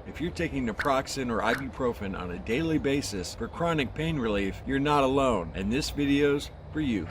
If you're taking naproxen or ibuprofen on a daily basis for chronic pain relief, you're not alone, and this video's for you.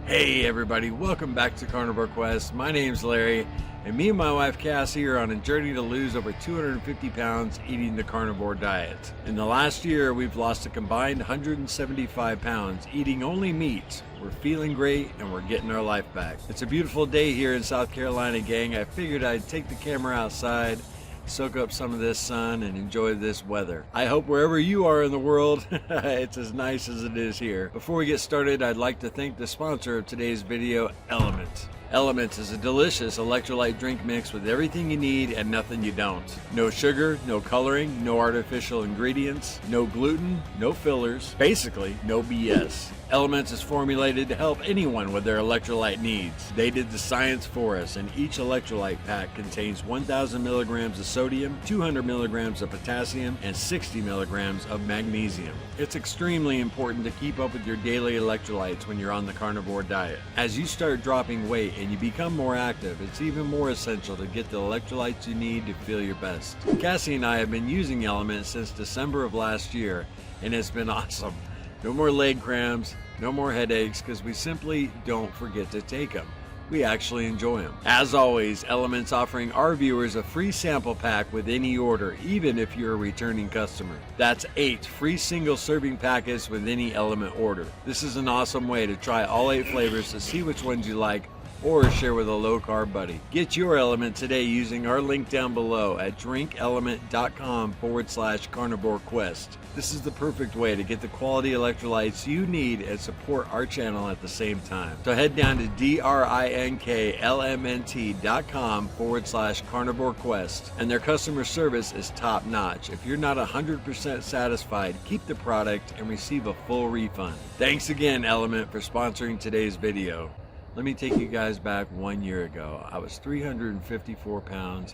Hey everybody, welcome back to Carnivore Quest. My name's Larry, and me and my wife Cassie are on a journey to lose over 250 pounds eating the carnivore diet. In the last year, we've lost a combined 175 pounds eating only meat. We're feeling great and we're getting our life back. It's a beautiful day here in South Carolina, gang. I figured I'd take the camera outside, soak up some of this sun, and enjoy this weather. I hope wherever you are in the world, it's as nice as it is here. Before we get started, I'd like to thank the sponsor of today's video, Element. Element is a delicious electrolyte drink mix with everything you need and nothing you don't. No sugar, no coloring, no artificial ingredients, no gluten, no fillers, basically no BS. Element is formulated to help anyone with their electrolyte needs. They did the science for us, and each electrolyte pack contains 1,000 milligrams of sodium, 200 milligrams of potassium, and 60 milligrams of magnesium. It's extremely important to keep up with your daily electrolytes when you're on the carnivore diet. As you start dropping weight and you become more active, it's even more essential to get the electrolytes you need to feel your best. Cassie and I have been using Element since December of last year, and it's been awesome. No more leg cramps, no more headaches, because we simply don't forget to take them. We actually enjoy them. As always, Element's offering our viewers a free sample pack with any order, even if you're a returning customer. That's 8 free single serving packets with any Element order. This is an awesome way to try all 8 flavors to see which ones you like, or share with a low-carb buddy. Get your Element today using our link down below at drinkelement.com/carnivore quest. This is the perfect way to get the quality electrolytes you need and support our channel at the same time. So head down to drinkelement.com/carnivore quest, and their customer service is top notch. If you're not 100% satisfied, keep the product and receive a full refund. Thanks again, Element, for sponsoring today's video. Let me take you guys back 1 year ago. I was 354 pounds,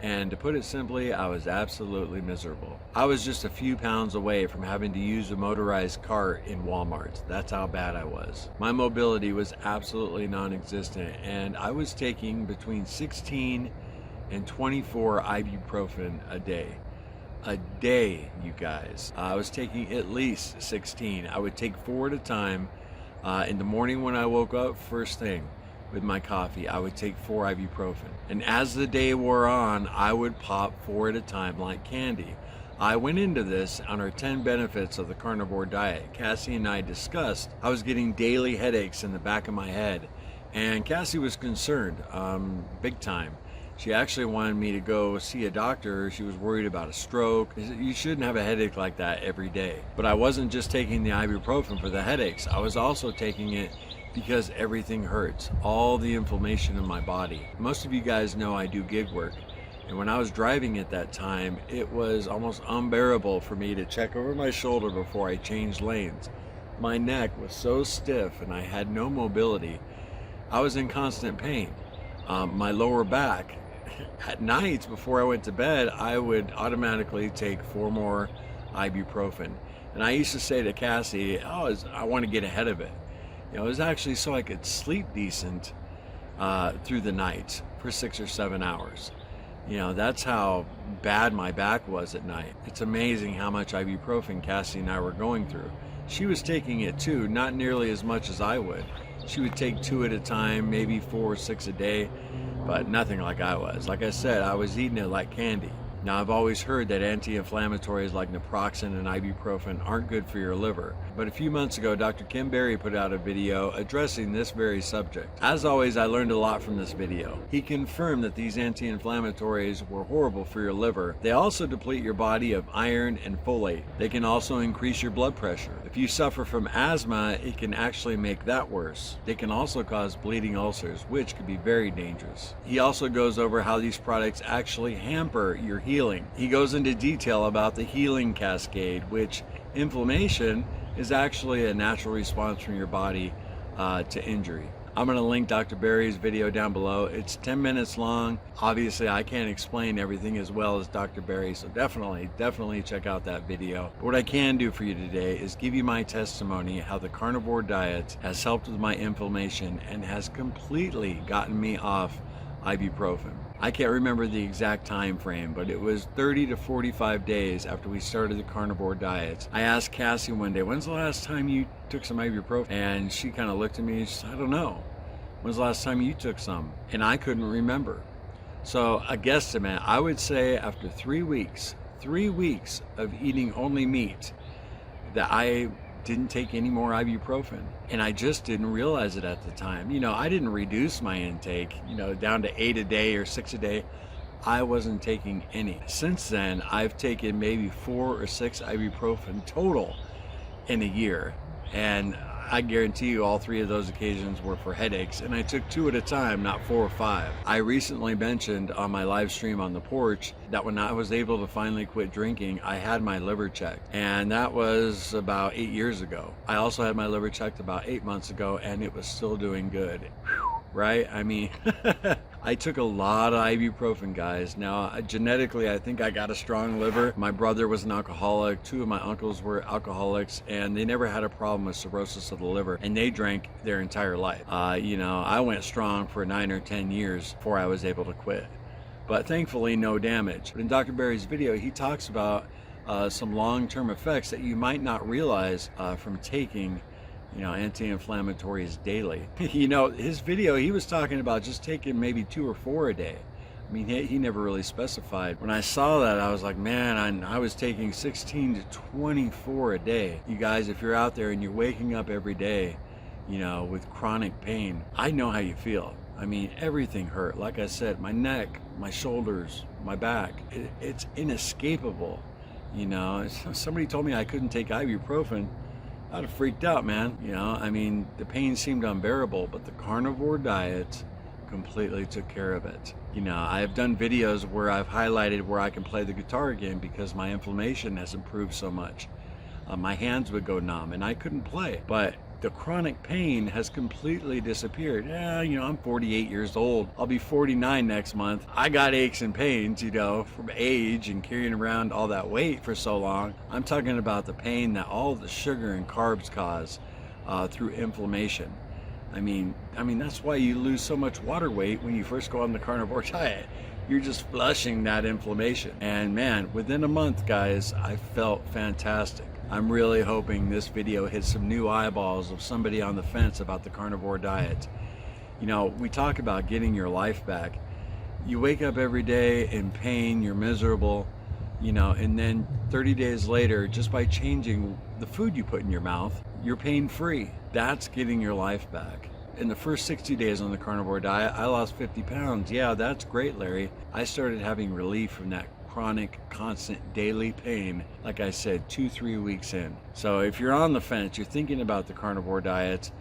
and to put it simply, I was absolutely miserable. I was just a few pounds away from having to use a motorized cart in Walmart. That's how bad I was. My mobility was absolutely non-existent, and I was taking between 16 and 24 ibuprofen a day. A day, you guys. I was taking at least 16. I would take 4 at a time. In the morning when I woke up, first thing with my coffee, I would take 4 ibuprofen. And as the day wore on, I would pop 4 at a time like candy. I went into this on our 10 benefits of the carnivore diet. Cassie and I discussed I was getting daily headaches in the back of my head, and Cassie was concerned, big time. She actually wanted me to go see a doctor. She was worried about a stroke. You shouldn't have a headache like that every day. But I wasn't just taking the ibuprofen for the headaches. I was also taking it because everything hurts, all the inflammation in my body. Most of you guys know I do gig work. And when I was driving at that time, it was almost unbearable for me to check over my shoulder before I changed lanes. My neck was so stiff and I had no mobility. I was in constant pain. My lower back, at nights before I went to bed, I would automatically take 4 more ibuprofen. And I used to say to Cassie, I want to get ahead of it. You know, it was actually so I could sleep decent through the night for 6 or 7 hours. You know, that's how bad my back was at night. It's amazing how much ibuprofen Cassie and I were going through. She was taking it too, not nearly as much as I would. She would take 2 at a time, maybe 4 or 6 a day, but nothing like I was. Like I said, I was eating it like candy. Now, I've always heard that anti-inflammatories like naproxen and ibuprofen aren't good for your liver. But a few months ago, Dr. Kim Berry put out a video addressing this very subject. As always, I learned a lot from this video. He confirmed that these anti-inflammatories were horrible for your liver. They also deplete your body of iron and folate. They can also increase your blood pressure. If you suffer from asthma, it can actually make that worse. They can also cause bleeding ulcers, which could be very dangerous. He also goes over how these products actually hamper your healing. He goes into detail about the healing cascade, which inflammation is actually a natural response from your body to injury. I'm going to link Dr. Berry's video down below. It's 10 minutes long. Obviously, I can't explain everything as well as Dr. Berry, so definitely check out that video. But what I can do for you today is give you my testimony how the carnivore diet has helped with my inflammation and has completely gotten me off ibuprofen. I can't remember the exact time frame, but it was 30 to 45 days after we started the carnivore diet. I asked Cassie one day, when's the last time you took some ibuprofen? And she kind of looked at me and she said, I don't know. When's the last time you took some? And I couldn't remember. So a guesstimate, I would say after 3 weeks of eating only meat, that I didn't take any more ibuprofen. And I just didn't realize it at the time. You know, I didn't reduce my intake, you know, down to 8 a day or 6 a day. I wasn't taking any. Since then, I've taken maybe 4 or 6 ibuprofen total in a year. And I guarantee you all 3 of those occasions were for headaches, and I took 2 at a time, not 4 or 5. I recently mentioned on my live stream on the porch that when I was able to finally quit drinking, I had my liver checked, and that was about 8 years ago. I also had my liver checked about 8 months ago, and it was still doing good. Whew. Right? I mean, I took a lot of ibuprofen, guys. Now, genetically, I think I got a strong liver. My brother was an alcoholic. 2 of my uncles were alcoholics, and they never had a problem with cirrhosis of the liver, and they drank their entire life. You know, I went strong for 9 or 10 years before I was able to quit. But thankfully, no damage. But in Dr. Barry's video, he talks about some long-term effects that you might not realize from taking, you know, anti-inflammatories daily. You know, his video, he was talking about just taking maybe 2 or 4 a day. I mean, he never really specified. When I saw that, I was like, man, I was taking 16 to 24 a day. You guys, if you're out there and you're waking up every day, you know, with chronic pain, I know how you feel. I mean, everything hurt. Like I said, my neck, my shoulders, my back, it's inescapable. You know, somebody told me I couldn't take ibuprofen, I'd have freaked out, man. You know, I mean, the pain seemed unbearable, but the carnivore diet completely took care of it. You know, I have done videos where I've highlighted where I can play the guitar again because my inflammation has improved so much. My hands would go numb and I couldn't play, but the chronic pain has completely disappeared. Yeah, you know, I'm 48 years old. I'll be 49 next month. I got aches and pains, you know, from age and carrying around all that weight for so long. I'm talking about the pain that all the sugar and carbs cause through inflammation. I mean, that's why you lose so much water weight when you first go on the carnivore diet. You're just flushing that inflammation. And man, within a month, guys, I felt fantastic. I'm really hoping this video hits some new eyeballs of somebody on the fence about the carnivore diet. You know, we talk about getting your life back. You wake up every day in pain, you're miserable, you know, and then 30 days later, just by changing the food you put in your mouth, you're pain-free. That's getting your life back. In the first 60 days on the carnivore diet, I lost 50 pounds. Yeah, that's great, Larry. I started having relief from that chronic, constant, daily pain, like I said, 2-3 weeks in. So if you're on the fence, you're thinking about the carnivore diet,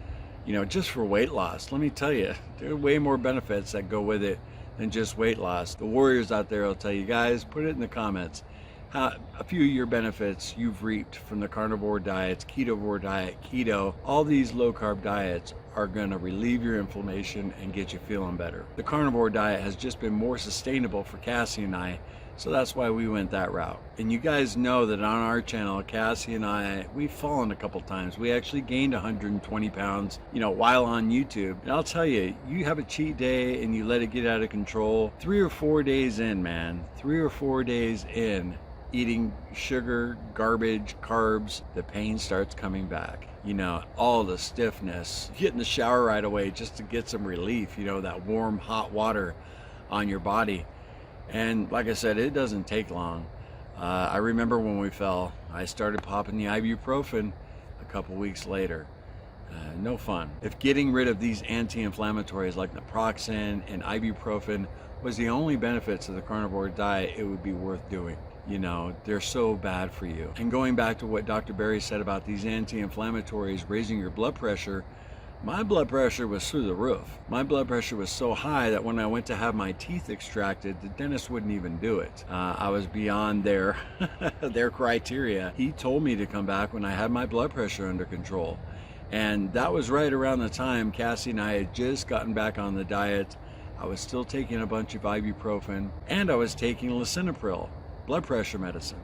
you know, just for weight loss, let me tell you, there are way more benefits that go with it than just weight loss. The warriors out there will tell you, guys, put it in the comments, a few of your benefits you've reaped from the carnivore diets, ketovore diet, keto. All these low-carb diets are going to relieve your inflammation and get you feeling better. The carnivore diet has just been more sustainable for Cassie and I, so that's why we went that route. And you guys know that on our channel, Cassie and I, we've fallen a couple times. We actually gained 120 pounds, you know, while on YouTube. And I'll tell you, you have a cheat day and you let it get out of control. 3 or 4 days in, man, 3 or 4 days in, eating sugar, garbage, carbs, the pain starts coming back. You know, all the stiffness, get in the shower right away just to get some relief, you know, that warm, hot water on your body. And like I said, it doesn't take long. I remember when we fell, I started popping the ibuprofen a couple weeks later. No fun. If getting rid of these anti-inflammatories like naproxen and ibuprofen was the only benefits of the carnivore diet, it would be worth doing. You know, they're so bad for you. And going back to what Dr. Barry said about these anti-inflammatories raising your blood pressure, my blood pressure was through the roof. My blood pressure was so high that when I went to have my teeth extracted, the dentist wouldn't even do it. I was beyond their criteria. He told me to come back when I had my blood pressure under control. And that was right around the time Cassie and I had just gotten back on the diet. I was still taking a bunch of ibuprofen, and I was taking lisinopril, blood pressure medicine.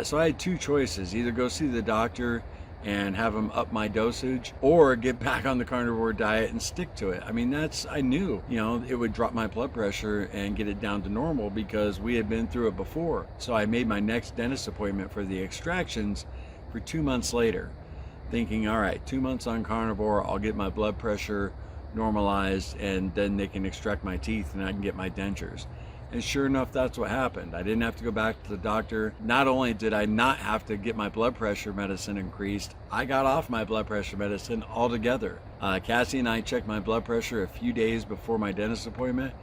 So I had 2 choices: either go see the doctor and have them up my dosage, or get back on the carnivore diet and stick to it. I mean, I knew, it would drop my blood pressure and get it down to normal because we had been through it before. So I made my next dentist appointment for the extractions for 2 months later, thinking, all right, 2 months on carnivore, I'll get my blood pressure normalized, and then they can extract my teeth and I can get my dentures. And sure enough, that's what happened. I didn't have to go back to the doctor. Not only did I not have to get my blood pressure medicine increased, I got off my blood pressure medicine altogether. Cassie and I checked my blood pressure a few days before my dentist appointment,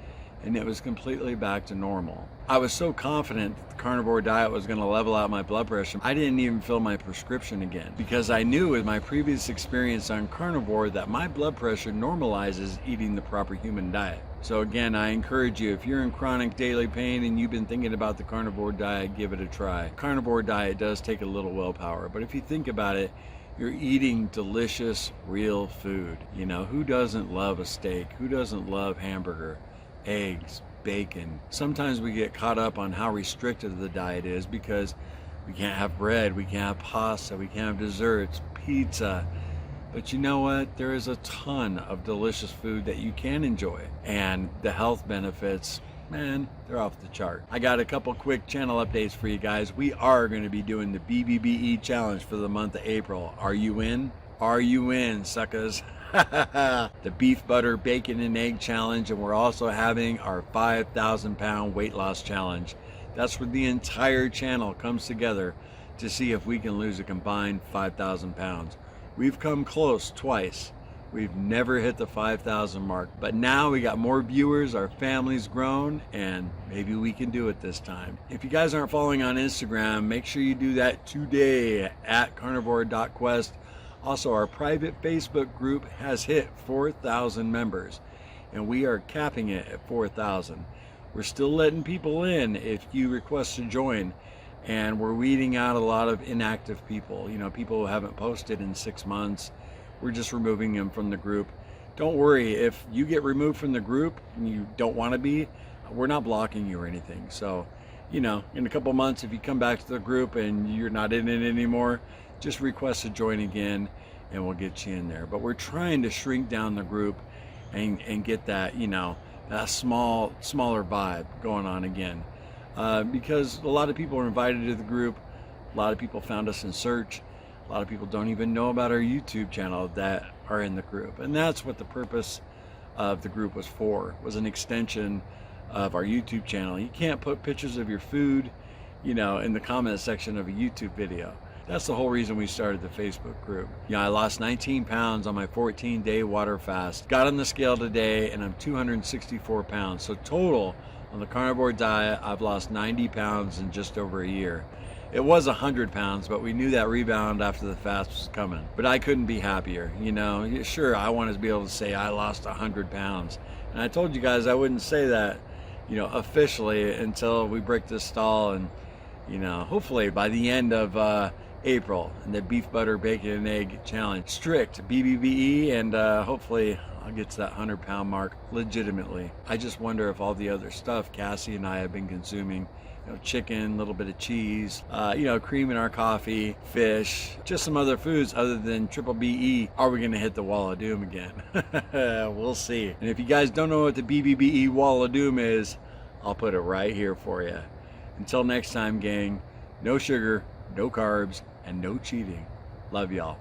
and it was completely back to normal. I was so confident that the carnivore diet was going to level out my blood pressure, I didn't even fill my prescription again, because I knew with my previous experience on carnivore that my blood pressure normalizes eating the proper human diet. So again, I encourage you, if you're in chronic daily pain and you've been thinking about the carnivore diet, give it a try. Carnivore diet does take a little willpower, but if you think about it, you're eating delicious, real food. Who doesn't love a steak? Who doesn't love hamburger, eggs, bacon? Sometimes we get caught up on how restrictive the diet is because we can't have bread, we can't have pasta, we can't have desserts, pizza. But you know what? There is a ton of delicious food that you can enjoy. And the health benefits, man, they're off the chart. I got a couple quick channel updates for you guys. We are going to be doing the BBBE challenge for the month of April. Are you in? Are you in, suckers? The beef, butter, bacon, and egg challenge. And we're also having our 5,000 pound weight loss challenge. That's where the entire channel comes together to see if we can lose a combined 5,000 pounds. We've come close twice. We've never hit the 5,000 mark, but now we got more viewers, our family's grown, and maybe we can do it this time. If you guys aren't following on Instagram, make sure you do that today at carnivore.quest. Also, our private Facebook group has hit 4,000 members, and we are capping it at 4,000. We're still letting people in if you request to join. And we're weeding out a lot of inactive people, people who haven't posted in 6 months. We're just removing them from the group. Don't worry, if you get removed from the group and you don't want to be, we're not blocking you or anything. So, in a couple months, if you come back to the group and you're not in it anymore, just request to join again and we'll get you in there. But we're trying to shrink down the group and get that, that smaller vibe going on again. Because a lot of people are invited to the group. A lot of people found us in search. A lot of people don't even know about our YouTube channel that are in the group. And that's what the purpose of the group was an extension of our YouTube channel. You can't put pictures of your food, in the comment section of a YouTube video. That's the whole reason we started the Facebook group. I lost 19 pounds on my 14-day water fast. Got on the scale today and I'm 264 pounds. So total, on the carnivore diet, I've lost 90 pounds in just over a year. It was 100 pounds, but we knew that rebound after the fast was coming. But I couldn't be happier, Sure, I wanted to be able to say I lost 100 pounds. And I told you guys I wouldn't say that, officially until we break this stall and, hopefully by the end of April in the beef, butter, bacon, and egg challenge. Strict BBBE, and hopefully I'll get to that 100-pound mark legitimately. I just wonder if all the other stuff Cassie and I have been consuming, chicken, a little bit of cheese, cream in our coffee, fish, just some other foods other than triple BE, are we going to hit the wall of doom again? We'll see. And if you guys don't know what the BBBE wall of doom is, I'll put it right here for you. Until next time, gang, no sugar, no carbs, and no cheating. Love y'all.